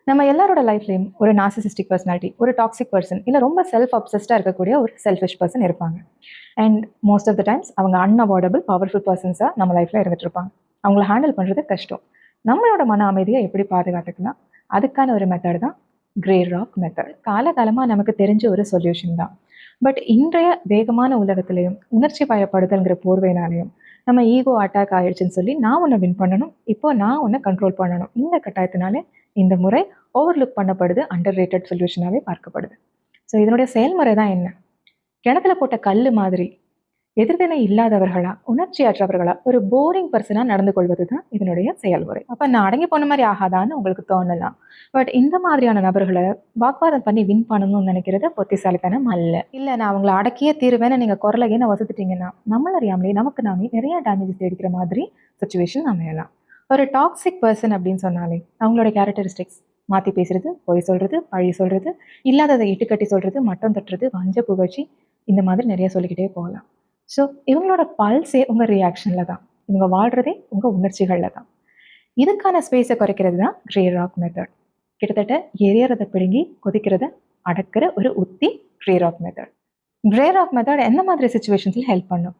நம்ம எல்லாரோட லைஃப்லையும் ஒரு நார்சிசிஸ்டிக் பர்சனாலிட்டி, ஒரு டாக்ஸிக் பர்சன், இல்லை ரொம்ப செல்ஃப் அப்சஸ்டாக இருக்கக்கூடிய ஒரு செல்ஃபிஷ் பர்சன் இருப்பாங்க. And most of the times அவங்க அன்அவாய்டபிள் பவர்ஃபுல் பர்சன்ஸாக நம்ம லைஃப்பில் இருந்துட்டு இருப்பாங்க. அவங்கள ஹேண்டில் பண்ணுறது கஷ்டம். நம்மளோட மன அமைதியை எப்படி பாதுகாத்துக்கலாம், அதுக்கான ஒரு மெத்தட் தான் கிரே ராக் மெத்தட். காலகாலமாக நமக்கு தெரிஞ்ச ஒரு சொல்யூஷன் தான். பட் இன்றைய வேகமான உலகத்திலையும் உணர்ச்சி பயப்படுதல்ங்கிற போர்வையினாலையும் நம்ம ஈகோ அட்டாக் ஆயிடுச்சுன்னு சொல்லி நான் உன்னை வின் பண்ணணும், இப்போ நான் உன்னை கண்ட்ரோல் பண்ணணும், இந்த கட்டாயத்தினாலே இந்த முறை ஓவர்லுக் பண்ணப்படுது, அண்டர் ரேட்டட் சொல்யூஷனாகவே பார்க்கப்படுது. ஸோ இதனுடைய செயல்முறை தான் என்ன? கிணத்துல போட்ட கல் மாதிரி எதிர்வினை இல்லாதவர்களா, உணர்ச்சியற்றவர்களா, ஒரு போரிங் பர்சனாக நடந்து கொள்வது தான் இதனுடைய செயல்முறை. அப்போ நான் அடங்கி போன மாதிரி ஆகாதான்னு உங்களுக்கு தோணலாம். பட் இந்த மாதிரியான நபர்களை வாக்குவாதம் பண்ணி வின் பண்ணணும்னு நினைக்கிறது பொத்திசாலித்தனம் அல்ல. இல்லை நான் அவங்கள அடக்கியே தீருவேன்னு நீங்கள் குரலையே வசத்துட்டீங்கன்னா நம்மள அறியாமலே நமக்கு நாமே நிறைய டேமேஜஸ் எடுக்கிற மாதிரி சுச்சுவேஷன் அமையலாம். ஒரு டாக்ஸிக் பர்சன் அப்படின்னு சொன்னாலே அவங்களோட கேரக்டரிஸ்டிக்ஸ் மாற்றி பேசுறது, பொய் சொல்கிறது, பழி சொல்கிறது, இல்லாததை இட்டுக்கட்டி சொல்கிறது, மட்டம் தட்டுறது, வஞ்ச புகழ்ச்சி, இந்த மாதிரி நிறைய சொல்லிக்கிட்டே போகலாம். ஸோ இவங்களோட பல்ஸே உங்கள் ரியாக்ஷனில் தான், இவங்க வாழ்கிறதே உங்கள் உணர்ச்சிகளில் தான். இதுக்கான ஸ்பேஸை குறைக்கிறது தான் கிரே ராக் மெத்தட். கிட்டத்தட்ட எரியறதை பிடுங்கி கொதிக்கிறத அடக்கிற ஒரு உத்தி grey rock method. Grey rock method எந்த மாதிரி சுச்சுவேஷன்ஸில் ஹெல்ப் பண்ணும்?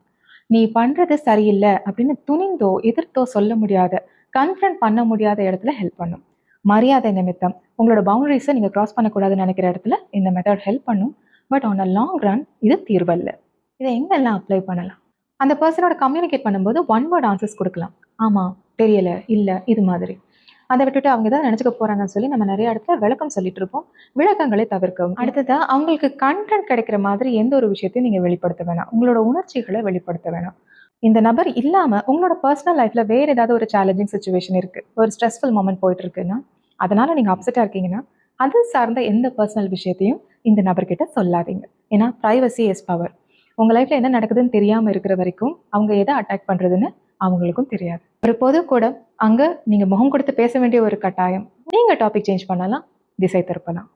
நீ பண்ணுறது சரியில்லை அப்படின்னு துணிந்தோ எதிர்த்தோ சொல்ல முடியாத, கன்ஃபரண்ட் பண்ண முடியாத இடத்துல ஹெல்ப் பண்ணும். மரியாதை நிமித்தம் உங்களோட பவுண்டரிஸை நீங்கள் க்ராஸ் பண்ணக்கூடாதுன்னு நினைக்கிற இடத்துல இந்த மெத்தட் ஹெல்ப் பண்ணும். But on a long run இது தீர்வல்ல. இதை எங்கெல்லாம் அப்ளை பண்ணலாம்? அந்த பர்சனோட கம்யூனிகேட் பண்ணும்போது ஒன் வேர்ட் ஆன்சர்ஸ் கொடுக்கலாம். ஆமாம், தெரியலை, இல்லை, இது மாதிரி. அதை விட்டுட்டு அவங்க தான் நினச்சிக்க போகிறாங்கன்னு சொல்லி நம்ம நிறைய இடத்துல விளக்கம் சொல்லிட்டு இருப்போம். விளக்கங்களை தவிர்க்கவும். அடுத்ததாக அவங்களுக்கு கண்டென்ட் கிடைக்கிற மாதிரி எந்த ஒரு விஷயத்தையும் நீங்கள் வெளிப்படுத்த வேணாம். உங்களோட உணர்ச்சிகளை வெளிப்படுத்த வேணாம். இந்த நபர் இல்லாமல் உங்களோட பர்சனல் லைஃப்பில் வேறு ஏதாவது ஒரு சேலஞ்சிங் சுச்சுவேஷன் இருக்குது, ஒரு ஸ்ட்ரெஸ்ஃபுல் மூமெண்ட் போயிட்டு இருக்குன்னா, அதனால் நீங்கள் அப்செட்டாக இருக்கீங்கன்னா அது சார்ந்த எந்த பர்சனல் விஷயத்தையும் இந்த நபர்கிட்ட சொல்லாதீங்க. ஏன்னா ப்ரைவசி இஸ் பவர். உங்கள் லைஃப்பில் என்ன நடக்குதுன்னு தெரியாமல் இருக்கிற வரைக்கும் அவங்க எதை அட்டாக் பண்ணுறதுன்னு அவங்களுக்கும் தெரியாது. ஒரு பொது கூட அங்கே நீங்கள் முகம் கொடுத்து பேச வேண்டிய ஒரு கட்டாயம். நீங்கள் டாபிக் சேஞ்ச் பண்ணலாம், திசை திருப்பலாம்.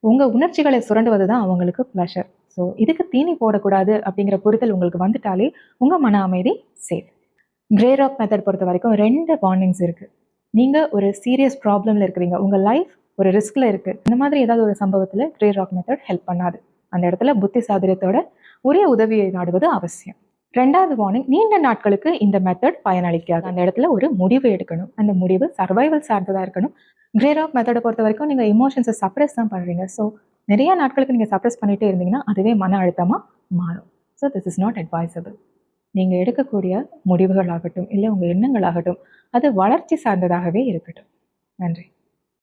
உங்கள் உணர்ச்சிகளை சுரண்டுவது தான் அவங்களுக்கு ப்ளஷர். ஸோ இதுக்கு தீனி போடக்கூடாது அப்படிங்கிற புரிதல் உங்களுக்கு வந்துட்டாலே உங்கள் மன அமைதி சேஃப். கிரே ராக் மெத்தட் பொறுத்த வரைக்கும் 2 வார்னிங்ஸ் இருக்குது. நீங்கள் ஒரு சீரியஸ் ப்ராப்ளமில் இருக்கிறீங்க, உங்கள் லைஃப் ஒரு ரிஸ்கில் இருக்குது, இந்த மாதிரி ஏதாவது ஒரு சம்பவத்தில் கிரே ராக் மெத்தட் ஹெல்ப் பண்ணாது. அந்த இடத்துல புத்தி சாதுரியத்தோட உரிய உதவியை நாடுவது அவசியம். 2வது வார்னிங், நீண்ட நாட்களுக்கு இந்த மெத்தட் பயனளிக்காது. அந்த இடத்துல ஒரு முடிவு எடுக்கணும். அந்த முடிவு சர்வைவல் சார்ந்ததாக இருக்கணும். கிரே ராக் மெத்தடை பொறுத்த வரைக்கும் நீங்கள் எமோஷன்ஸை சப்ரெஸ் தான் பண்ணுறீங்க. ஸோ நிறைய நாட்களுக்கு நீங்கள் சப்ரெஸ் பண்ணிகிட்டே இருந்தீங்கன்னா அதுவே மன அழுத்தமாக மாறும். So this is not advisable. நீங்கள் எடுக்கக்கூடிய முடிவுகளாகட்டும் இல்லை உங்கள் எண்ணங்களாகட்டும் அது வளர்ச்சி சார்ந்ததாகவே இருக்கட்டும். நன்றி.